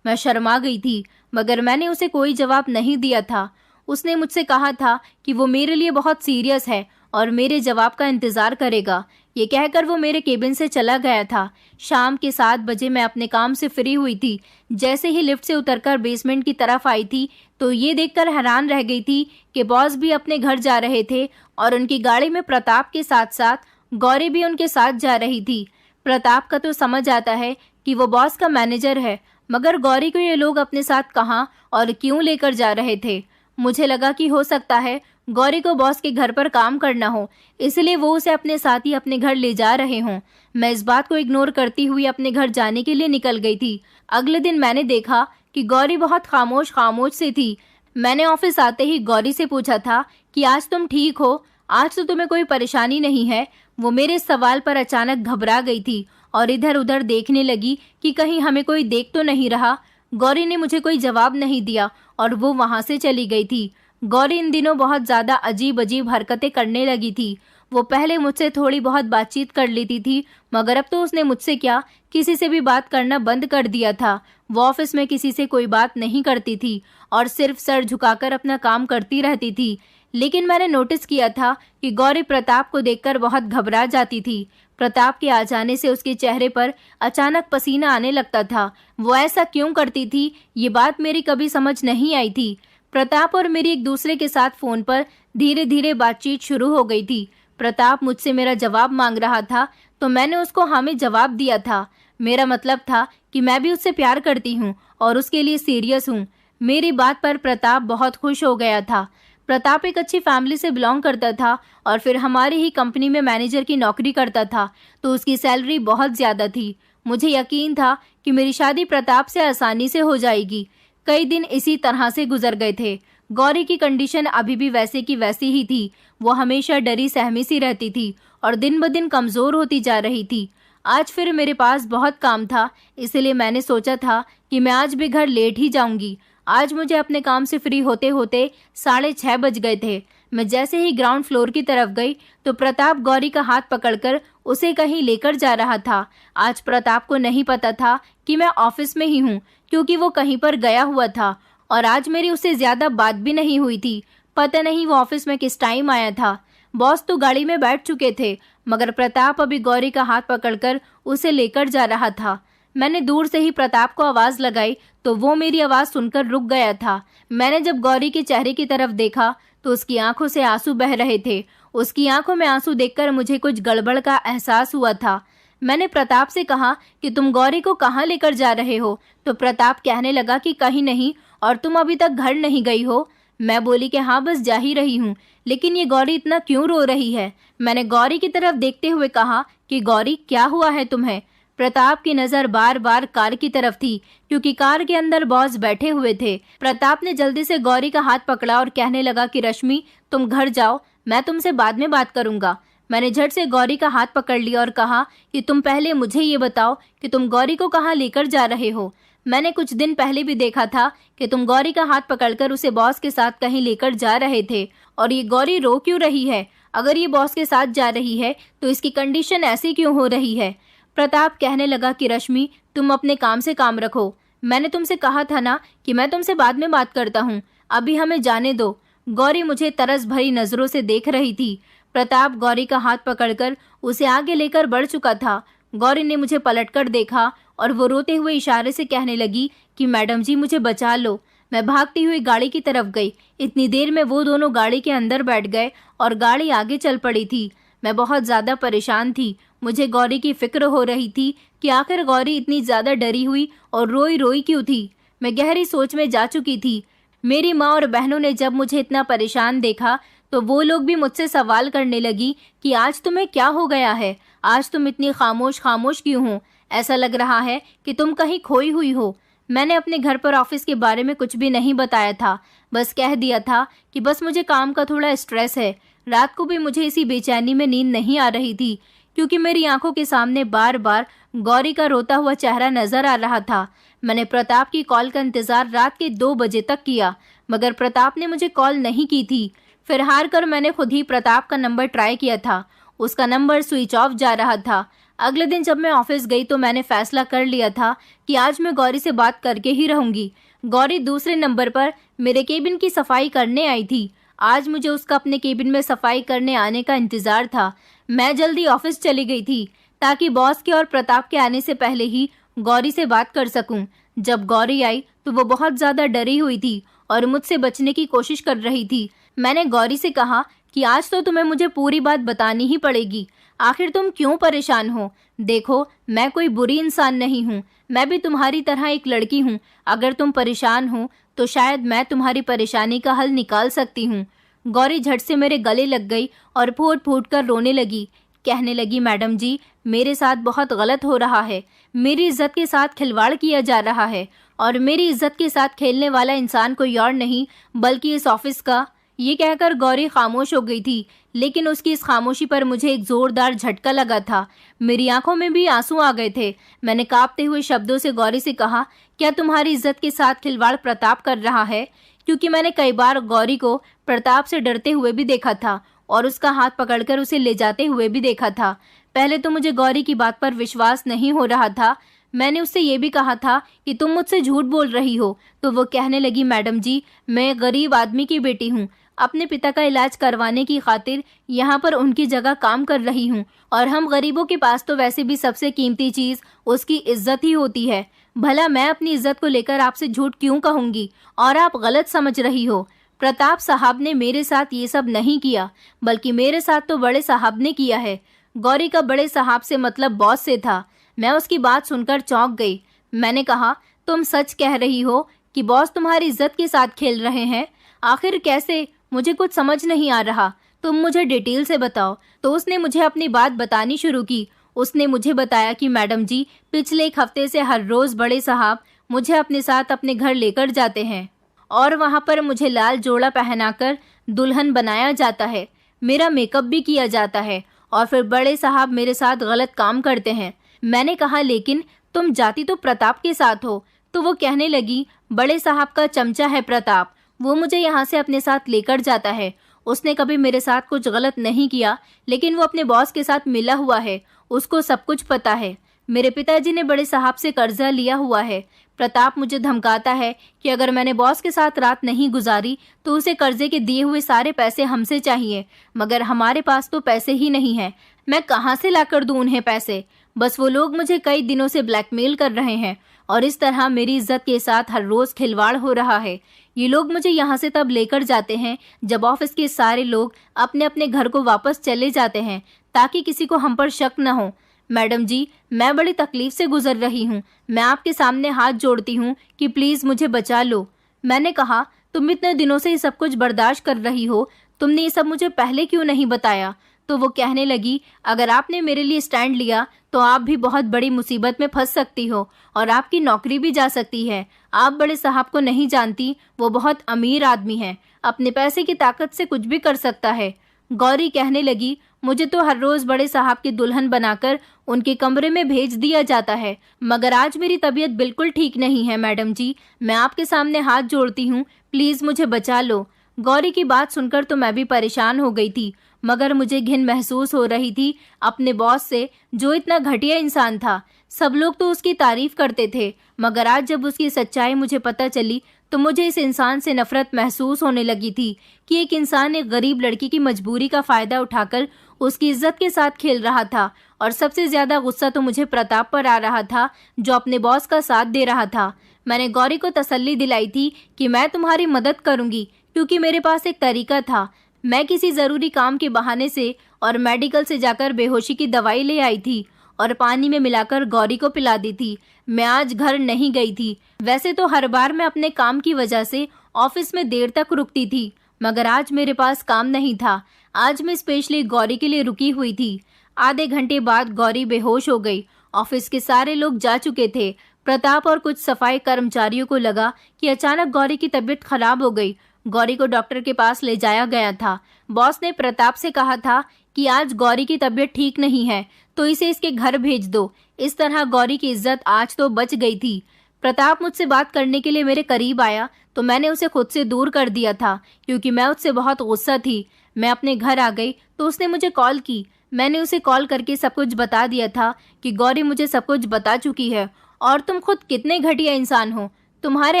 मैं शर्मा गई थी, मगर मैंने उसे कोई जवाब नहीं दिया था। उसने मुझसे कहा था कि वो मेरे लिए बहुत सीरियस है और मेरे जवाब का इंतजार करेगा। ये कहकर वो मेरे केबिन से चला गया था। शाम के 7 बजे मैं अपने काम से फ्री हुई थी। जैसे ही लिफ्ट से उतरकर बेसमेंट की तरफ आई थी तो ये देखकर हैरान रह गई थी कि बॉस भी अपने घर जा रहे थे और उनकी गाड़ी में प्रताप के साथ साथ गौरी भी उनके साथ जा रही थी। प्रताप का तो समझ आता है कि वो बॉस का मैनेजर है, मगर गौरी को ये लोग अपने साथ कहाँ और क्यों लेकर जा रहे थे? मुझे लगा कि हो सकता है गौरी को बॉस के घर पर काम करना हो, इसलिए वो उसे अपने साथ ही अपने घर ले जा रहे हों। मैं इस बात को इग्नोर करती हुई अपने घर जाने के लिए निकल गई थी। अगले दिन मैंने देखा कि गौरी बहुत खामोश खामोश सी थी। मैंने ऑफिस आते ही गौरी से पूछा था कि आज तुम ठीक हो, आज तो तुम्हें कोई परेशानी नहीं है। वो मेरे सवाल पर अचानक घबरा गई थी और इधर उधर देखने लगी कि कहीं हमें कोई देख तो नहीं रहा। गौरी ने मुझे कोई जवाब नहीं दिया और वो वहां से चली गई थी। गौरी इन दिनों बहुत ज्यादा अजीब अजीब हरकतें करने लगी थी। वो पहले मुझसे थोड़ी बहुत बातचीत कर लेती थी, मगर अब तो उसने मुझसे क्या किसी से भी बात करना बंद कर दिया था। वो ऑफिस में किसी से कोई बात नहीं करती थी और सिर्फ सर झुकाकर अपना काम करती रहती थी। लेकिन मैंने नोटिस किया था कि गौरी प्रताप को देखकर बहुत घबरा जाती थी। प्रताप के आ जाने से उसके चेहरे पर अचानक पसीना आने लगता था। वो ऐसा क्यों करती थी, ये बात मेरी कभी समझ नहीं आई थी। प्रताप और मेरी एक दूसरे के साथ फोन पर धीरे धीरे बातचीत शुरू हो गई थी। प्रताप मुझसे मेरा जवाब मांग रहा था तो मैंने उसको हाँ में जवाब दिया था। मेरा मतलब था कि मैं भी उससे प्यार करती हूँ और उसके लिए सीरियस हूँ। मेरी बात पर प्रताप बहुत खुश हो गया था। प्रताप एक अच्छी फैमिली से बिलोंग करता था और फिर हमारी ही कंपनी में मैनेजर की नौकरी करता था, तो उसकी सैलरी बहुत ज़्यादा थी। मुझे यकीन था कि मेरी शादी प्रताप से आसानी से हो जाएगी। कई दिन इसी तरह से गुजर गए थे। गौरी की कंडीशन अभी भी वैसे की वैसी ही थी। वो हमेशा डरी सहमी सी रहती थी और दिन ब दिन कमज़ोर होती जा रही थी। आज फिर मेरे पास बहुत काम था, इसलिए मैंने सोचा था कि मैं आज भी घर लेट ही जाऊंगी। आज मुझे अपने काम से फ्री होते होते 6:30 बज गए थे। मैं जैसे ही ग्राउंड फ्लोर की तरफ गई तो प्रताप गौरी का हाथ पकड़कर उसे कहीं लेकर जा रहा था। आज प्रताप को नहीं पता था कि मैं ऑफिस में ही हूँ, क्योंकि वो कहीं पर गया हुआ था और आज मेरी उससे ज्यादा बात भी नहीं हुई थी। पता नहीं वो ऑफिस में किस टाइम आया था। बॉस तो गाड़ी में बैठ चुके थे, मगर प्रताप अभी गौरी का हाथ पकड़कर उसे लेकर जा रहा था। मैंने दूर से ही प्रताप को आवाज लगाई तो वो मेरी आवाज सुनकर रुक गया था। मैंने जब गौरी के चेहरे की तरफ देखा तो उसकी आंखों से आंसू बह रहे थे। उसकी आंखों में आंसू देखकर मुझे कुछ गड़बड़ का एहसास हुआ था। मैंने प्रताप से कहा कि तुम गौरी को कहाँ लेकर जा रहे हो, तो प्रताप कहने लगा कि कहीं नहीं, और तुम अभी तक घर नहीं गई हो। मैं बोली कि हाँ, बस जा ही रही हूँ, लेकिन ये गौरी इतना क्यों रो रही है। मैंने गौरी की तरफ देखते हुए कहा कि गौरी, क्या हुआ है तुम्हें। प्रताप की नजर बार बार कार की तरफ थी, क्योंकि कार के अंदर बॉस बैठे हुए थे। प्रताप ने जल्दी से गौरी का हाथ पकड़ा और कहने लगा कि रश्मि, तुम घर जाओ, मैं तुमसे बाद में बात करूंगा। मैंने झट से गौरी का हाथ पकड़ लिया और कहा कि तुम पहले मुझे ये बताओ कि तुम गौरी को कहाँ लेकर जा रहे हो। मैंने कुछ दिन पहले भी देखा था कि तुम गौरी का हाथ पकड़कर उसे बॉस के साथ कहीं लेकर जा रहे थे, और ये गौरी रो क्यों रही है। अगर ये बॉस के साथ जा रही है तो इसकी कंडीशन ऐसी क्यों हो रही है। प्रताप कहने लगा कि रश्मि, तुम अपने काम से काम रखो। मैंने तुमसे कहा था ना कि मैं तुमसे बाद में बात करता हूँ, अभी हमें जाने दो। गौरी मुझे तरस भरी नजरों से देख रही थी। प्रताप गौरी का हाथ पकड़कर उसे आगे लेकर बढ़ चुका था। गौरी ने मुझे पलटकर देखा और वो रोते हुए इशारे से कहने लगी कि मैडम जी, मुझे बचा लो। मैं भागती हुई गाड़ी की तरफ गई। इतनी देर में वो दोनों गाड़ी के अंदर बैठ गए और गाड़ी आगे चल पड़ी थी। मैं बहुत ज्यादा परेशान थी। मुझे गौरी की फिक्र हो रही थी कि आखिर गौरी इतनी ज्यादा डरी हुई और रोई रोई क्यों थी। मैं गहरी सोच में जा चुकी थी। मेरी माँ और बहनों ने जब मुझे इतना परेशान देखा तो वो लोग भी मुझसे सवाल करने लगी कि आज तुम्हें क्या हो गया है, आज तुम इतनी खामोश खामोश क्यों हो, ऐसा लग रहा है कि तुम कहीं खोई हुई हो। मैंने अपने घर पर ऑफिस के बारे में कुछ भी नहीं बताया था, बस कह दिया था कि बस मुझे काम का थोड़ा स्ट्रेस है। रात को भी मुझे इसी बेचैनी में नींद नहीं आ रही थी, क्योंकि मेरी आंखों के सामने बार बार गौरी का रोता हुआ चेहरा नजर आ रहा था। मैंने प्रताप की कॉल का इंतजार रात के 2 बजे तक किया, मगर प्रताप ने मुझे कॉल नहीं की थी। फिर हार कर मैंने खुद ही प्रताप का नंबर ट्राई किया था। उसका नंबर स्विच ऑफ जा रहा था। अगले दिन जब मैं ऑफिस गई तो मैंने फैसला कर लिया था कि आज मैं गौरी से बात करके ही रहूंगी। गौरी दूसरे नंबर पर मेरे केबिन की सफाई करने आई थी। आज मुझे उसका अपने केबिन में सफाई करने आने का इंतजार था। मैं जल्दी ऑफिस चली गई थी ताकि बॉस के और प्रताप के आने से पहले ही गौरी से बात कर सकूं। जब गौरी आई तो वो बहुत ज्यादा डरी हुई थी और मुझसे बचने की कोशिश कर रही थी। मैंने गौरी से कहा कि आज तो तुम्हें मुझे पूरी बात बतानी ही पड़ेगी। आखिर तुम क्यों परेशान हो। देखो, मैं कोई बुरी इंसान नहीं हूँ, मैं भी तुम्हारी तरह एक लड़की हूँ। अगर तुम परेशान हो तो शायद मैं तुम्हारी परेशानी का हल निकाल सकती हूँ। गौरी झट से मेरे गले लग गई और फूट फूट कर रोने लगी। कहने लगी, मैडम जी, मेरे साथ बहुत गलत हो रहा है। मेरी इज्जत के साथ खिलवाड़ किया जा रहा है और मेरी इज्जत के साथ खेलने वाला इंसान कोई और नहीं बल्कि इस ऑफिस का। ये कहकर गौरी खामोश हो गई थी, लेकिन उसकी इस खामोशी पर मुझे एक जोरदार झटका लगा था। मेरी आंखों में भी आंसू आ गए थे। मैंने कांपते हुए शब्दों से गौरी से कहा, क्या तुम्हारी इज्जत के साथ खिलवाड़ प्रताप कर रहा है? क्योंकि मैंने कई बार गौरी को प्रताप से डरते हुए भी देखा था और उसका हाथ पकड़कर उसे ले जाते हुए भी देखा था। पहले तो मुझे गौरी की बात पर विश्वास नहीं हो रहा था। मैंने उससे ये भी कहा था कि तुम मुझसे झूठ बोल रही हो, तो वो कहने लगी, मैडम जी, मैं गरीब आदमी की बेटी हूँ। अपने पिता का इलाज करवाने की खातिर यहाँ पर उनकी जगह काम कर रही हूँ और हम गरीबों के पास तो वैसे भी सबसे कीमती चीज़ उसकी इज्जत ही होती है। भला मैं अपनी इज्जत को लेकर आपसे झूठ क्यों कहूँगी? और आप गलत समझ रही हो। प्रताप साहब ने मेरे साथ ये सब नहीं किया, बल्कि मेरे साथ तो बड़े साहब ने किया है। गौरी का बड़े साहब से मतलब बॉस से था। मैं उसकी बात सुनकर चौंक गई। मैंने कहा, तुम सच कह रही हो कि बॉस तुम्हारी इज्जत के साथ खेल रहे हैं? आखिर कैसे? मुझे कुछ समझ नहीं आ रहा। तुम मुझे डिटेल से बताओ। तो उसने मुझे अपनी बात बतानी शुरू की। उसने मुझे बताया कि मैडम जी, पिछले एक हफ्ते से हर रोज बड़े साहब मुझे अपने साथ अपने घर लेकर जाते हैं और वहाँ पर मुझे लाल जोड़ा पहनाकर दुल्हन बनाया जाता है। मेरा मेकअप भी किया जाता है और फिर बड़े साहब मेरे साथ गलत काम करते हैं। मैंने कहा, लेकिन तुम जाती तो प्रताप के साथ हो। तो वो कहने लगी, बड़े साहब का चमचा है प्रताप, वो मुझे यहाँ से अपने साथ लेकर जाता है। उसने कभी मेरे साथ कुछ गलत नहीं किया, लेकिन वो अपने बॉस के साथ मिला हुआ है, उसको सब कुछ पता है। मेरे पिताजी ने बड़े साहब से कर्जा लिया हुआ है। प्रताप मुझे धमकाता है कि अगर मैंने बॉस के साथ रात नहीं गुजारी तो उसे कर्जे के दिए हुए सारे पैसे हमसे चाहिए, मगर हमारे पास तो पैसे ही नहीं हैं। मैं कहाँ से लाकर दूं उन्हें पैसे? बस वो लोग मुझे कई दिनों से ब्लैकमेल कर रहे हैं और इस तरह मेरी इज्जत के साथ हर रोज खिलवाड़ हो रहा है। ये लोग मुझे यहाँ से तब लेकर जाते हैं जब ऑफिस के सारे लोग अपने अपने घर को वापस चले जाते हैं, ताकि किसी को हम पर शक न हो। मैडम जी, मैं बड़ी तकलीफ से गुजर रही हूँ। मैं आपके सामने हाथ जोड़ती हूँ कि प्लीज मुझे बचा लो। मैंने कहा, तुम इतने दिनों से ये सब कुछ बर्दाश्त कर रही हो, तुमने ये सब मुझे पहले क्यों नहीं बताया? तो वो कहने लगी, अगर आपने मेरे लिए स्टैंड लिया तो आप भी बहुत बड़ी मुसीबत में फंस सकती हो और आपकी नौकरी भी जा सकती है। आप बड़े साहब को नहीं जानती, वो बहुत अमीर आदमी है, अपने पैसे की ताकत से कुछ भी कर सकता है। गौरी कहने लगी, मुझे तो हर रोज बड़े साहब की दुल्हन बनाकर उनके कमरे में भेज दिया जाता है, मगर आज मेरी तबीयत बिल्कुल ठीक नहीं है। मैडम जी, मैं आपके सामने हाथ जोड़ती हूँ, प्लीज मुझे बचा लो। गौरी की बात सुनकर तो मैं भी परेशान हो गई थी, मगर मुझे घिन महसूस हो रही थी अपने बॉस से, जो इतना घटिया इंसान था। सब लोग तो उसकी तारीफ करते थे, मगर आज जब उसकी सच्चाई मुझे पता चली तो मुझे इस इंसान से नफरत महसूस होने लगी थी कि एक इंसान एक गरीब लड़की की मजबूरी का फायदा उठाकर उसकी इज्जत के साथ खेल रहा था। और सबसे ज्यादा गुस्सा तो मुझे प्रताप पर आ रहा था, जो अपने बॉस का साथ दे रहा था। मैंने गौरी को तसल्ली दिलाई थी कि मैं तुम्हारी मदद करूंगी, क्योंकि मेरे पास एक तरीका था। मैं किसी जरूरी काम के बहाने से और मेडिकल से जाकर बेहोशी की दवाई ले आई थी और पानी में मिलाकर गौरी को पिला दी थी। मैं आज घर नहीं गई थी। वैसे तो हर बार मैं अपने काम की वजह से ऑफिस में देर तक रुकती थी, मगर आज मेरे पास काम नहीं था। आज मैं स्पेशली गौरी के लिए रुकी हुई थी। आधे घंटे बाद गौरी बेहोश हो गई। ऑफिस के सारे लोग जा चुके थे। प्रताप और कुछ सफाई कर्मचारियों को लगा कि अचानक गौरी की तबीयत खराब हो गई। गौरी को डॉक्टर के पास ले जाया गया था। बॉस ने प्रताप से कहा था कि आज गौरी की तबीयत ठीक नहीं है, तो इसे इसके घर भेज दो। इस तरह गौरी की इज्जत आज तो बच गई थी। प्रताप मुझसे बात करने के लिए मेरे करीब आया तो मैंने उसे खुद से दूर कर दिया था, क्योंकि मैं उससे बहुत गुस्सा थी। मैं अपने घर आ गई तो उसने मुझे कॉल की। मैंने उसे कॉल करके सब कुछ बता दिया था कि गौरी मुझे सब कुछ बता चुकी है और तुम खुद कितने घटिया इंसान हो। तुम्हारे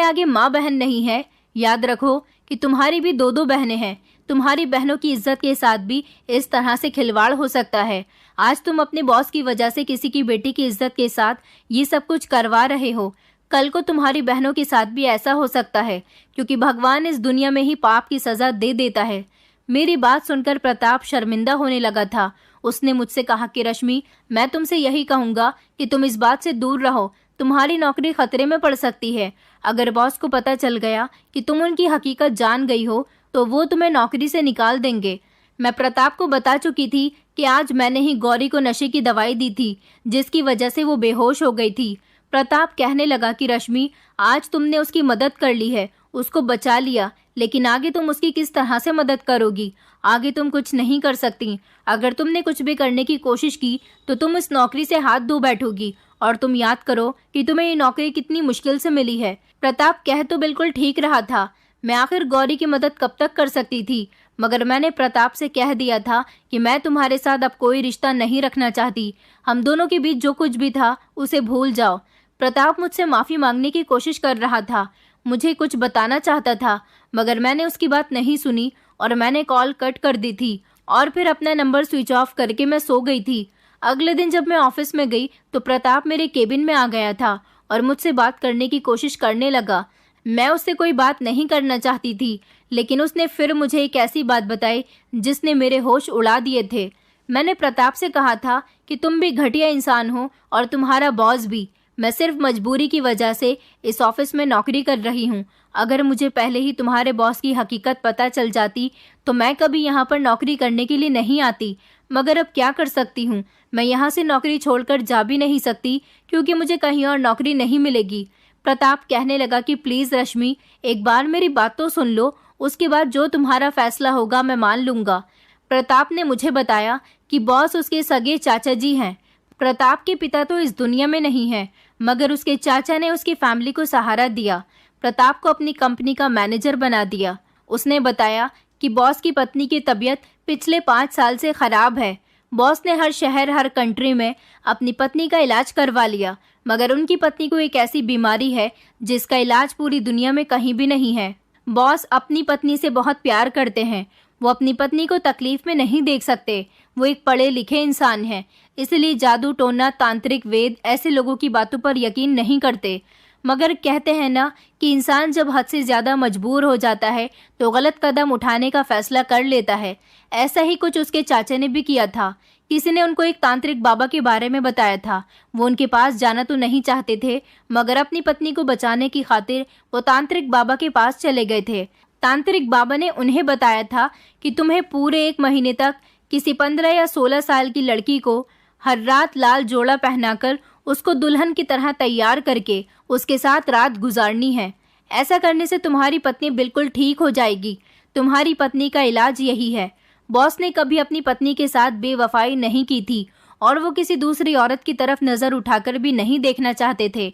आगे माँ बहन नहीं है। याद रखो कि तुम्हारी भी दो दो बहनें हैं। तुम्हारी बहनों की इज्जत के साथ भी इस तरह से खिलवाड़ हो सकता है। आज तुम अपने बॉस की वजह से किसी की बेटी की इज्जत के साथ ये सब कुछ करवा रहे हो, कल को तुम्हारी बहनों के साथ भी ऐसा हो सकता है, क्योंकि भगवान इस दुनिया में ही पाप की सजा दे देता है। मेरी बात सुनकर प्रताप शर्मिंदा होने लगा था। उसने मुझसे कहा कि रश्मि, मैं तुमसे यही कहूंगा कि तुम इस बात से दूर रहो। तुम्हारी नौकरी खतरे में पड़ सकती है। अगर बॉस को पता चल गया कि तुम उनकी हकीकत जान गई हो तो वो तुम्हें नौकरी से निकाल देंगे। मैं प्रताप को बता चुकी थी कि आज मैंने ही गौरी को नशे की दवाई दी थी, जिसकी वजह से वो बेहोश हो गई थी। प्रताप कहने लगा कि रश्मि, आज तुमने उसकी मदद कर ली है, उसको बचा लिया, लेकिन आगे तुम उसकी किस तरह से मदद करोगी? आगे तुम कुछ नहीं कर सकती। अगर तुमने कुछ भी करने की कोशिश की तो तुम इस नौकरी से हाथ धो बैठोगी। और तुम याद करो कि तुम्हें ये नौकरी कितनी मुश्किल से मिली है। प्रताप कह तो बिल्कुल ठीक रहा था। मैं आखिर गौरी की मदद कब तक कर सकती थी? मगर मैंने प्रताप से कह दिया था कि मैं तुम्हारे साथ अब कोई रिश्ता नहीं रखना चाहती। हम दोनों के बीच जो कुछ भी था उसे भूल जाओ। प्रताप मुझसे माफ़ी मांगने की कोशिश कर रहा था, मुझे कुछ बताना चाहता था, मगर मैंने उसकी बात नहीं सुनी और मैंने कॉल कट कर दी थी और फिर अपना नंबर स्विच ऑफ करके मैं सो गई थी। अगले दिन जब मैं ऑफिस में गई तो प्रताप मेरे केबिन में आ गया था और मुझसे बात करने की कोशिश करने लगा। मैं उससे कोई बात नहीं करना चाहती थी, लेकिन उसने फिर मुझे एक ऐसी बात बताई जिसने मेरे होश उड़ा दिए थे। मैंने प्रताप से कहा था कि तुम भी घटिया इंसान हो और तुम्हारा बॉस भी। मैं सिर्फ मजबूरी की वजह से इस ऑफिस में नौकरी कर रही हूँ। अगर मुझे पहले ही तुम्हारे बॉस की हकीकत पता चल जाती तो मैं कभी यहाँ पर नौकरी करने के लिए नहीं आती। मगर अब क्या कर सकती हूँ? मैं यहाँ से नौकरी छोड़कर जा भी नहीं सकती क्योंकि मुझे कहीं और नौकरी नहीं मिलेगी। प्रताप कहने लगा कि प्लीज़ रश्मि, एक बार मेरी बात तो सुन लो, उसके बाद जो तुम्हारा फैसला होगा मैं मान लूँगा। प्रताप ने मुझे बताया कि बॉस उसके सगे चाचा जी हैं। प्रताप के पिता तो इस दुनिया में नहीं है, मगर उसके चाचा ने उसकी फैमिली को सहारा दिया, प्रताप को अपनी कंपनी का मैनेजर बना दिया। उसने बताया कि बॉस की पत्नी की तबीयत पिछले 5 साल से खराब है। बॉस ने हर शहर, हर कंट्री में अपनी पत्नी का इलाज करवा लिया, मगर उनकी पत्नी को एक ऐसी बीमारी है जिसका इलाज पूरी दुनिया में कहीं भी नहीं है। बॉस अपनी पत्नी से बहुत प्यार करते हैं, वो अपनी पत्नी को तकलीफ में नहीं देख सकते। वो एक पढ़े लिखे इंसान हैं, इसलिए जादू टोना, तांत्रिक, वेद ऐसे लोगों की बातों पर यकीन नहीं करते। मगर कहते हैं ना कि इंसान जब हद से ज़्यादा मजबूर हो जाता है तो गलत कदम उठाने का फैसला कर लेता है। ऐसा ही कुछ उसके चाचा ने भी किया था। किसी ने उनको एक तांत्रिक बाबा के बारे में बताया था। वो उनके पास जाना तो नहीं चाहते थे, मगर अपनी पत्नी को बचाने की खातिर वो तांत्रिक बाबा के पास चले गए थे। तांत्रिक बाबा ने उन्हें बताया था कि तुम्हें पूरे 1 महीने तक किसी 15 या 16 साल की लड़की को हर रात लाल जोड़ा पहनाकर उसको दुल्हन की तरह तैयार करके उसके साथ रात गुजारनी है। ऐसा करने से तुम्हारी पत्नी बिल्कुल ठीक हो जाएगी। तुम्हारी पत्नी का इलाज यही है। बॉस ने कभी अपनी पत्नी के साथ बेवफाई नहीं की थी और वो किसी दूसरी औरत की तरफ नज़र उठाकर भी नहीं देखना चाहते थे।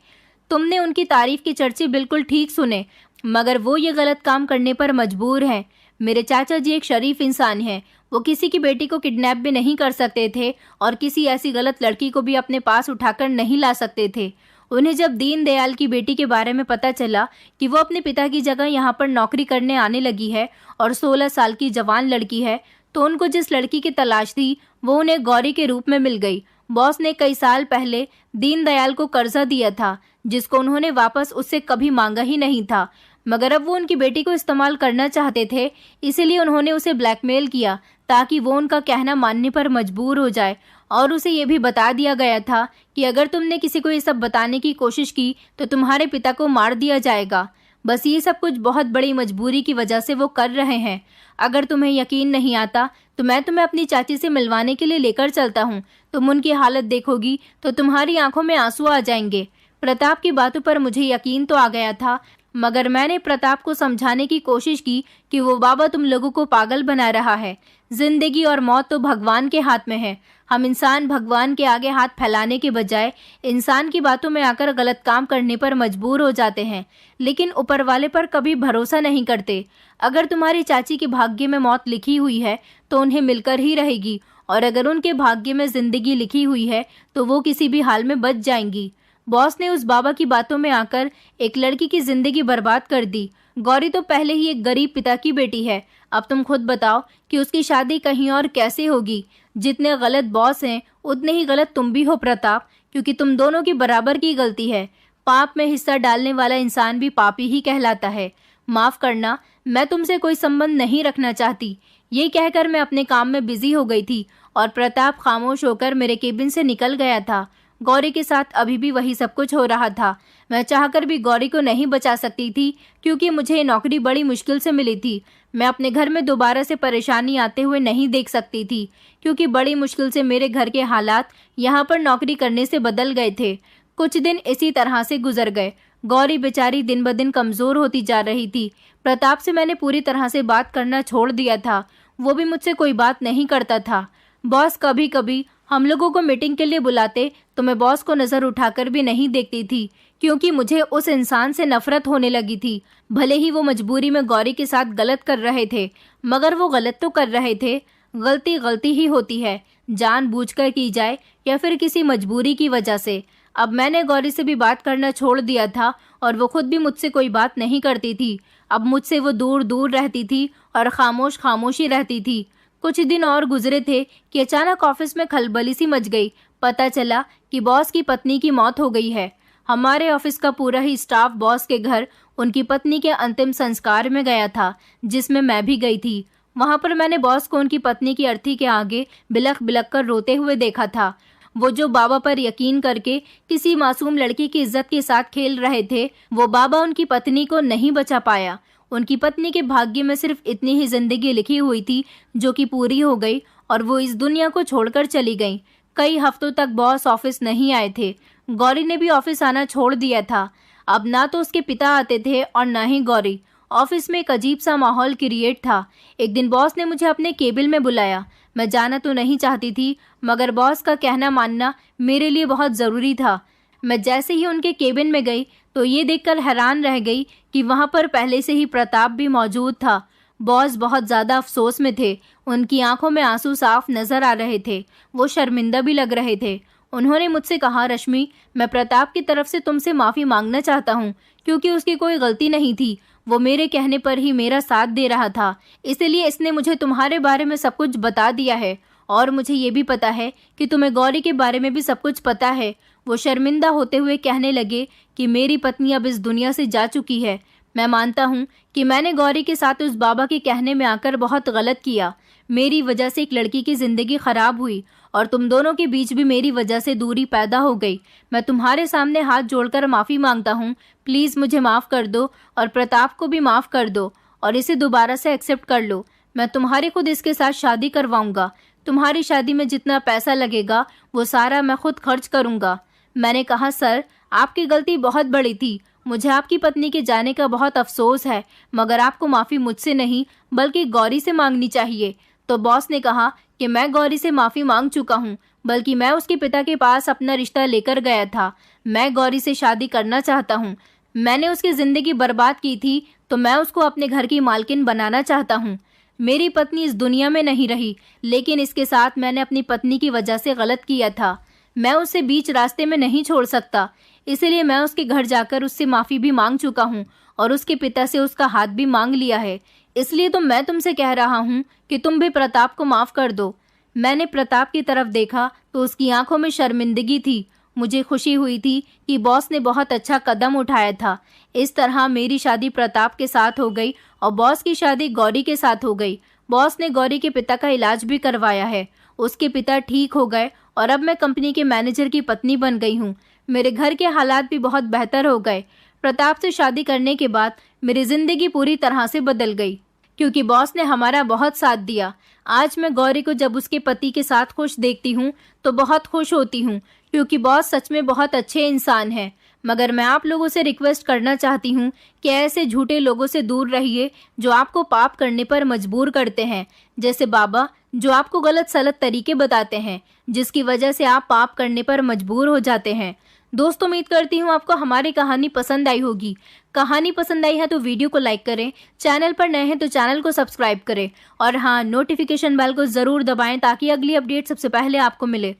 तुमने उनकी तारीफ के चर्चे बिल्कुल ठीक सुने, मगर वो ये गलत काम करने पर मजबूर हैं। मेरे चाचा जी एक शरीफ इंसान हैं। वो किसी की बेटी को किडनैप भी नहीं कर सकते थे और किसी ऐसी गलत लड़की को भी अपने पास उठाकर नहीं ला सकते थे। उन्हें जब दीनदयाल की बेटी के बारे में पता चला कि वो अपने पिता की जगह यहाँ पर नौकरी करने आने लगी है और 16 साल की जवान लड़की है, तो उनको जिस लड़की की तलाश थी वो उन्हें गौरी के रूप में मिल गई। बॉस ने कई साल पहले दीनदयाल को कर्जा दिया था, जिसको उन्होंने वापस उससे कभी मांगा ही नहीं था, मगर अब वो उनकी बेटी को इस्तेमाल करना चाहते थे, इसीलिए उन्होंने उसे ब्लैकमेल किया ताकि वो उनका कहना मानने पर मजबूर हो जाए। और उसे ये भी बता दिया गया था कि अगर तुमने किसी को ये सब बताने की कोशिश की तो तुम्हारे पिता को मार दिया जाएगा। बस ये सब कुछ बहुत बड़ी मजबूरी की वजह से वो कर रहे हैं। अगर तुम्हें यकीन नहीं आता तो मैं तुम्हें अपनी चाची से मिलवाने के लिए लेकर चलता हूँ। तुम उनकी हालत देखोगी तो तुम्हारी आंखों में आंसू आ जाएंगे। प्रताप की बातों पर मुझे यकीन तो आ गया था, मगर मैंने प्रताप को समझाने की कोशिश की कि वो बाबा तुम लोगों को पागल बना रहा है। जिंदगी और मौत तो भगवान के हाथ में है। हम इंसान भगवान के आगे हाथ फैलाने के बजाय इंसान की बातों में आकर गलत काम करने पर मजबूर हो जाते हैं, लेकिन ऊपर वाले पर कभी भरोसा नहीं करते। अगर तुम्हारी चाची के भाग्य में मौत लिखी हुई है तो उन्हें मिलकर ही रहेगी, और अगर उनके भाग्य में जिंदगी लिखी हुई है तो वो किसी भी हाल में बच जाएंगी। बॉस ने उस बाबा की बातों में आकर एक लड़की की जिंदगी बर्बाद कर दी। गौरी तो पहले ही एक गरीब पिता की बेटी है। अब तुम खुद बताओ कि उसकी शादी कहीं और कैसे होगी। जितने गलत बॉस हैं उतने ही गलत तुम भी हो प्रताप, क्योंकि तुम दोनों की बराबर की गलती है। पाप में हिस्सा डालने वाला इंसान भी पापी ही कहलाता है। माफ करना, मैं तुमसे कोई संबंध नहीं रखना चाहती। ये कहकर मैं अपने काम में बिजी हो गई थी और प्रताप खामोश होकर मेरे केबिन से निकल गया था। गौरी के साथ अभी भी वही सब कुछ हो रहा था। मैं चाहकर भी गौरी को नहीं बचा सकती थी क्योंकि मुझे ये नौकरी बड़ी मुश्किल से मिली थी। मैं अपने घर में दोबारा से परेशानी आते हुए नहीं देख सकती थी क्योंकि बड़ी मुश्किल से मेरे घर के हालात यहाँ पर नौकरी करने से बदल गए थे। कुछ दिन इसी तरह से गुजर गए। गौरी बेचारी दिन ब दिन कमज़ोर होती जा रही थी। प्रताप से मैंने पूरी तरह से बात करना छोड़ दिया था। वो भी मुझसे कोई बात नहीं करता था। बॉस कभी कभी हम लोगों को मीटिंग के लिए बुलाते तो मैं बॉस को नज़र उठाकर भी नहीं देखती थी क्योंकि मुझे उस इंसान से नफरत होने लगी थी। भले ही वो मजबूरी में गौरी के साथ गलत कर रहे थे, मगर वो गलत तो कर रहे थे। गलती गलती ही होती है, जानबूझकर की जाए या फिर किसी मजबूरी की वजह से। अब मैंने गौरी से भी बात करना छोड़ दिया था और वो खुद भी मुझसे कोई बात नहीं करती थी। अब मुझसे वो दूर दूर रहती थी और खामोश ही रहती थी। कुछ दिन और गुजरे थे कि अचानक ऑफिस में खलबली सी मच गई। पता चला कि बॉस की पत्नी की मौत हो गई है। हमारे ऑफिस का पूरा ही स्टाफ बॉस के घर उनकी पत्नी के अंतिम संस्कार में गया था, जिसमें मैं भी गई थी। वहां पर मैंने बॉस को उनकी पत्नी की अर्थी के आगे बिलख बिलख कर रोते हुए देखा था। वो जो बाबा पर यकीन करके किसी मासूम लड़की की इज्जत के साथ खेल रहे थे, वो बाबा उनकी पत्नी को नहीं बचा पाया। उनकी पत्नी के भाग्य में सिर्फ इतनी ही जिंदगी लिखी हुई थी जो कि पूरी हो गई और वो इस दुनिया को छोड़कर चली गई। कई हफ्तों तक बॉस ऑफिस नहीं आए थे। गौरी ने भी ऑफिस आना छोड़ दिया था। अब ना तो उसके पिता आते थे और ना ही गौरी। ऑफिस में एक अजीब सा माहौल क्रिएट था। एक दिन बॉस ने मुझे अपने केबिन में बुलाया। मैं जाना तो नहीं चाहती थी, मगर बॉस का कहना मानना मेरे लिए बहुत ज़रूरी था। मैं जैसे ही उनके केबिन में गई तो ये देखकर हैरान रह गई कि वहाँ पर पहले से ही प्रताप भी मौजूद था। बॉस बहुत ज़्यादा अफसोस में थे। उनकी आंखों में आंसू साफ नज़र आ रहे थे। वो शर्मिंदा भी लग रहे थे। उन्होंने मुझसे कहा, रश्मि, मैं प्रताप की तरफ से तुमसे माफ़ी मांगना चाहता हूँ क्योंकि उसकी कोई गलती नहीं थी। वो मेरे कहने पर ही मेरा साथ दे रहा था, इसलिए इसने मुझे तुम्हारे बारे में सब कुछ बता दिया है। और मुझे ये भी पता है कि तुम्हें गौरी के बारे में भी सब कुछ पता है। वो शर्मिंदा होते हुए कहने लगे कि मेरी पत्नी अब इस दुनिया से जा चुकी है। मैं मानता हूँ कि मैंने गौरी के साथ उस बाबा के कहने में आकर बहुत गलत किया। मेरी वजह से एक लड़की की ज़िंदगी ख़राब हुई और तुम दोनों के बीच भी मेरी वजह से दूरी पैदा हो गई। मैं तुम्हारे सामने हाथ जोड़कर माफ़ी मांगता हूँ। प्लीज़ मुझे माफ़ कर दो और प्रताप को भी माफ़ कर दो और इसे दोबारा से एक्सेप्ट कर लो। मैं तुम्हारे खुद इसके साथ शादी करवाऊँगा। तुम्हारी शादी में जितना पैसा लगेगा वो सारा मैं खुद खर्च करूँगा। मैंने कहा, सर, आपकी गलती बहुत बड़ी थी। मुझे आपकी पत्नी के जाने का बहुत अफसोस है, मगर आपको माफ़ी मुझसे नहीं बल्कि गौरी से मांगनी चाहिए। तो बॉस ने कहा कि मैं गौरी से माफ़ी मांग चुका हूँ, बल्कि मैं उसके पिता के पास अपना रिश्ता लेकर गया था। मैं गौरी से शादी करना चाहता हूँ। मैंने उसकी ज़िंदगी बर्बाद की थी तो मैं उसको अपने घर की मालकिन बनाना चाहता हूँ। मेरी पत्नी इस दुनिया में नहीं रही, लेकिन इसके साथ मैंने अपनी पत्नी की वजह से गलत किया था। मैं उसे बीच रास्ते में नहीं छोड़ सकता, इसलिए मैं उसके घर जाकर उससे माफ़ी भी मांग चुका हूँ और उसके पिता से उसका हाथ भी मांग लिया है। इसलिए तो मैं तुमसे कह रहा हूँ कि तुम भी प्रताप को माफ़ कर दो। मैंने प्रताप की तरफ देखा तो उसकी आंखों में शर्मिंदगी थी। मुझे खुशी हुई थी कि बॉस ने बहुत अच्छा कदम उठाया था। इस तरह मेरी शादी प्रताप के साथ हो गई और बॉस की शादी गौरी के साथ हो गई। बॉस ने गौरी के पिता का इलाज भी करवाया है। उसके पिता ठीक हो गए और अब मैं कंपनी के मैनेजर की पत्नी बन गई हूँ। मेरे घर के हालात भी बहुत बेहतर हो गए। प्रताप से शादी करने के बाद मेरी ज़िंदगी पूरी तरह से बदल गई क्योंकि बॉस ने हमारा बहुत साथ दिया। आज मैं गौरी को जब उसके पति के साथ खुश देखती हूँ तो बहुत खुश होती हूँ क्योंकि बॉस सच में बहुत अच्छे इंसान हैं। मगर मैं आप लोगों से रिक्वेस्ट करना चाहती हूँ कि ऐसे झूठे लोगों से दूर रहिए जो आपको पाप करने पर मजबूर करते हैं, जैसे बाबा जो आपको गलत सलत तरीके बताते हैं, जिसकी वजह से आप पाप करने पर मजबूर हो जाते हैं। दोस्तों, उम्मीद करती हूँ आपको हमारी कहानी पसंद आई होगी। कहानी पसंद आई है तो वीडियो को लाइक करें, चैनल पर नए हैं तो चैनल को सब्सक्राइब करें और हाँ, नोटिफिकेशन बेल को ज़रूर दबाएं ताकि अगली अपडेट सबसे पहले आपको मिले।